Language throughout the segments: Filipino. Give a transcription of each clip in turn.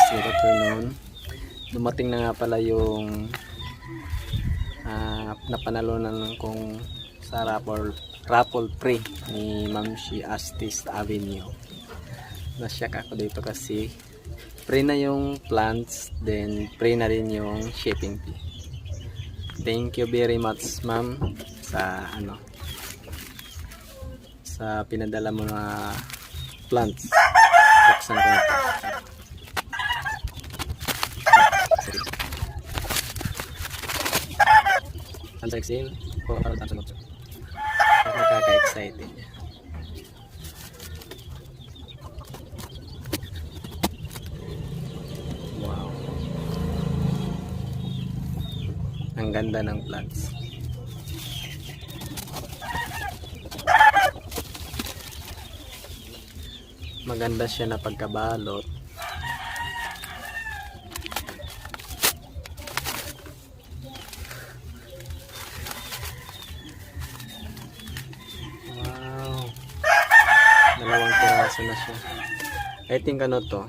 good afternoon. Dumating na nga pala yung napanalunan kong sa raffle free ni Ma'am Shi Astis Avenue. Nasyak ako dito kasi free na yung plants, then free na rin yung shipping fee. Thank you very much, ma'am, sa sa pinadala mo na plants. Buksan ko ito. Sunset po para sa mga nakaka-excited. Wow. Ang ganda ng plants. Maganda siya na pagkabalot. Wow. Dalawang piraso na siya. I think to,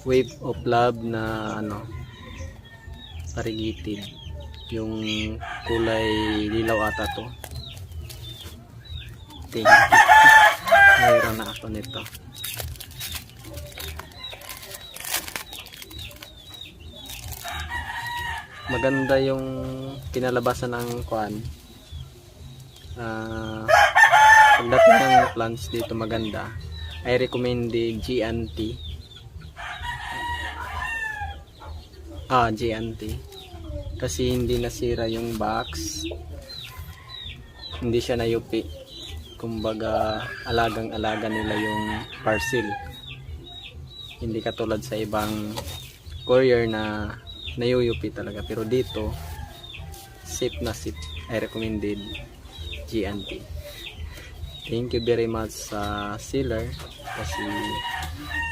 wave of love na variegated. Yung kulay lilaw ata to. Thank you. Mayroon na ako nito. Maganda yung pinalabasan ng kuan. Pagdating ng plants dito maganda. I recommend the G&T. G&T. Kasi hindi nasira yung box. Hindi siya nayupi. Kumbaga alagang-alaga nila yung parcel. Hindi katulad sa ibang courier na nayuyupi talaga, pero dito safe na safe. I recommended G&T. Thank you very much sa seller kasi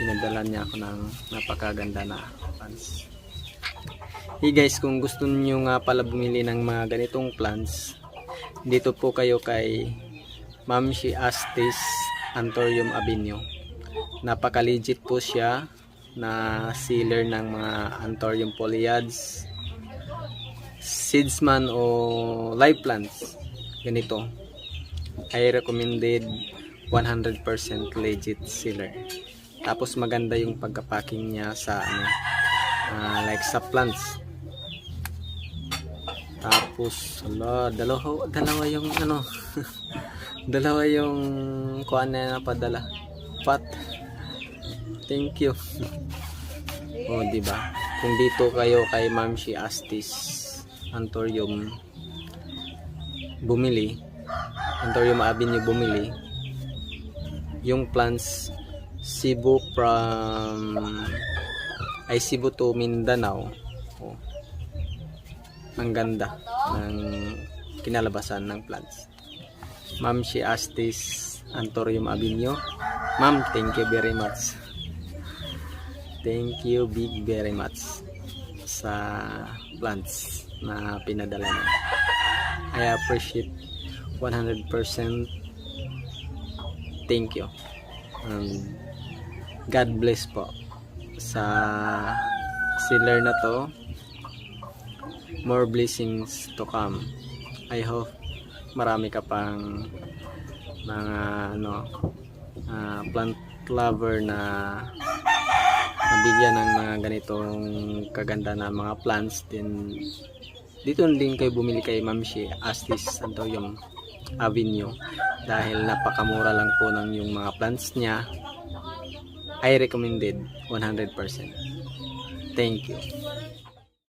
pinadala niya ako ng napakaganda na plants. Hey guys, kung gusto niyo nga pala bumili ng mga ganitong plants, dito po kayo kay Ma'am Shi Astis Anthurium Avenue. Napaka-legit po siya na sealer ng mga Anthurium foliages, seedsman o live plants. Ganito. I recommended 100% legit sealer. Tapos maganda yung pagka-packing niya sa like sa plants. Tapos dalawa yung dalawa yung kuan na napadala. Pat. Thank you. Diba? Kung dito kayo kay Ma'am Shi Astis Anthurium bumili, Anthurium Avenue bumili, yung plants Cebu Cebu to Mindanao. Ang ganda ng kinalabasan ng plants. Ma'am Shi Astis Anthurium Avenue. Ma'am, thank you very much. Thank you very much sa plants na pinadala niyo. I appreciate 100%. Thank you. God bless po sa seller na to. More blessings to come. I hope marami ka pang mga plant lover na nabigyan ng mga ganitong kaganda na mga plants. Din dito din kayo bumili kay Ma'am Shi Astis Anthurium Avenue dahil napakamura lang po ng yung mga plants niya. I recommended 100%. Thank you.